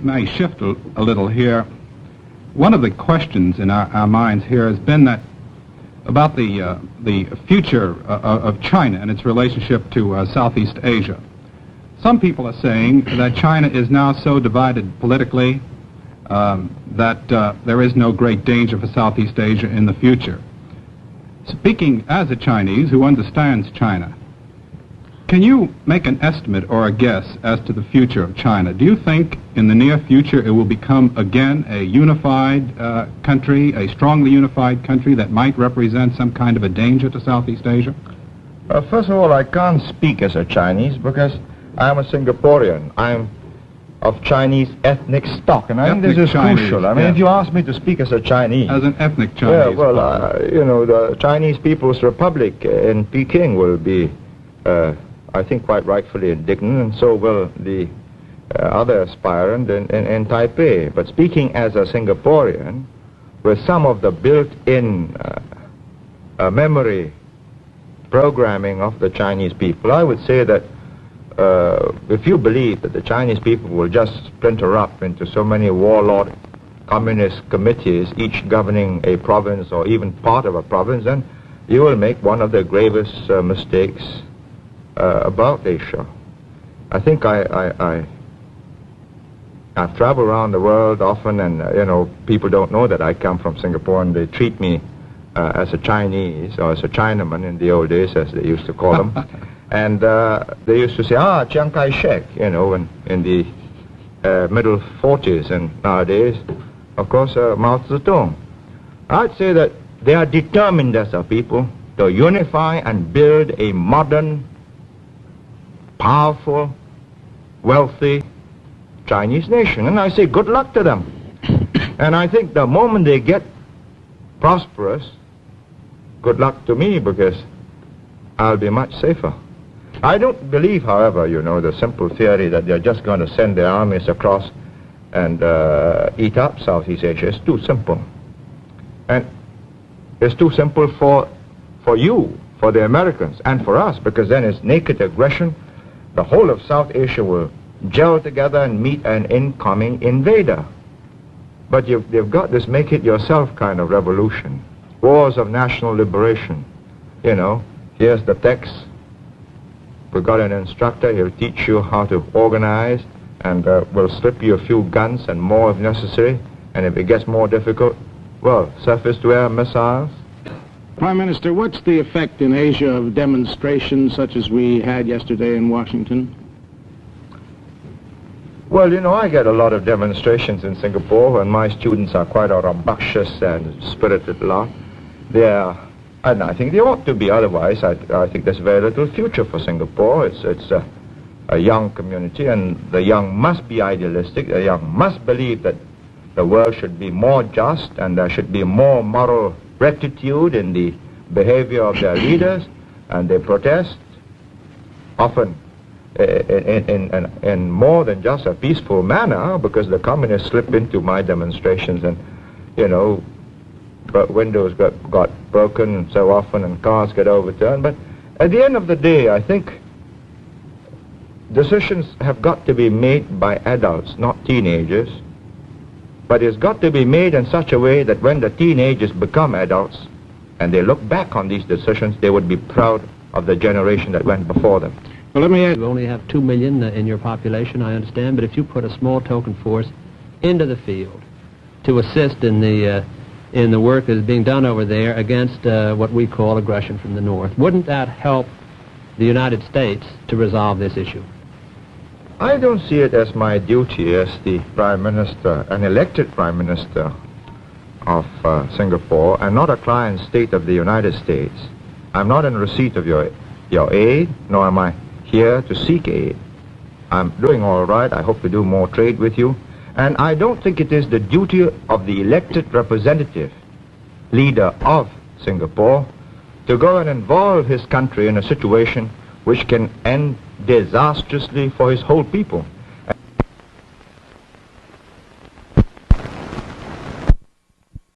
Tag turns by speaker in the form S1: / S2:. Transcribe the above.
S1: May shift a little here. One of the questions in our minds here has been that about the future of China and its relationship to Southeast Asia. Some people are saying that China is now so divided politically that there is no great danger for Southeast Asia in the future. Speaking as a Chinese who understands China, can you make an estimate or a guess as to the future of China? Do you think in the near future it will become again a unified country, a strongly unified country that might represent some kind of a danger to Southeast Asia?
S2: First of all, I can't speak as a Chinese because I'm a Singaporean. I'm of Chinese ethnic stock, and I think this is crucial. I mean, if you ask me to speak as a Chinese...
S1: As an ethnic Chinese.
S2: Yeah, well, you know, the Chinese People's Republic in Peking will be, I think, quite rightfully indignant, and so will the other aspirant in Taipei. But speaking as a Singaporean, with some of the built-in memory programming of the Chinese people, I would say that if you believe that the Chinese people will just splinter up into so many warlord communist committees, each governing a province or even part of a province, then you will make one of the gravest mistakes about Asia. I think I've traveled around the world often, and you know, people don't know that I come from Singapore, and they treat me as a Chinese or as a Chinaman in the old days, as they used to call them. And they used to say, Chiang Kai-shek, you know, in the middle 40s, and nowadays, of course, Mao Zedong. I'd say that they are determined as a people to unify and build a modern, powerful, wealthy Chinese nation. And I say good luck to them. And I think the moment they get prosperous, good luck to me, because I'll be much safer. I don't believe, however, you know, the simple theory that they're just going to send their armies across and eat up Southeast Asia. It's too simple. And it's too simple for you, for the Americans, and for us, because then it's naked aggression. The whole of South Asia will gel together and meet an incoming invader. But they've got this make-it-yourself kind of revolution. Wars of national liberation. You know, here's the text. We've got an instructor, he'll teach you how to organize, and we'll slip you a few guns and more if necessary. And if it gets more difficult, well, surface-to-air missiles.
S3: Prime Minister, what's the effect in Asia of demonstrations such as we had yesterday in Washington?
S2: Well, you know, I get a lot of demonstrations in Singapore, and my students are quite a rambunctious and spirited lot. And I think they ought to be. Otherwise, I think there's very little future for Singapore. It's a young community, and the young must be idealistic. The young must believe that the world should be more just, and there should be more moral rectitude in the behavior of their leaders, and they protest, often in more than just a peaceful manner, because the communists slip into my demonstrations, and, you know, but windows got broken so often, and cars get overturned. But at the end of the day, I think decisions have got to be made by adults, not teenagers. But it's got to be made in such a way that when the teenagers become adults and they look back on these decisions, they would be proud of the generation that went before them.
S3: Well, let me ask.
S4: You only have 2 million in your population, I understand, but if you put a small token force into the field to assist in the work that is being done over there against what we call aggression from the North, wouldn't that help the United States to resolve this issue?
S2: I don't see it as my duty as the Prime Minister, an elected Prime Minister of Singapore, and not a client state of the United States. I'm not in receipt of your aid, nor am I here to seek aid. I'm doing all right. I hope to do more trade with you. And I don't think it is the duty of the elected representative, leader of Singapore, to go and involve his country in a situation which can end disastrously for his whole people.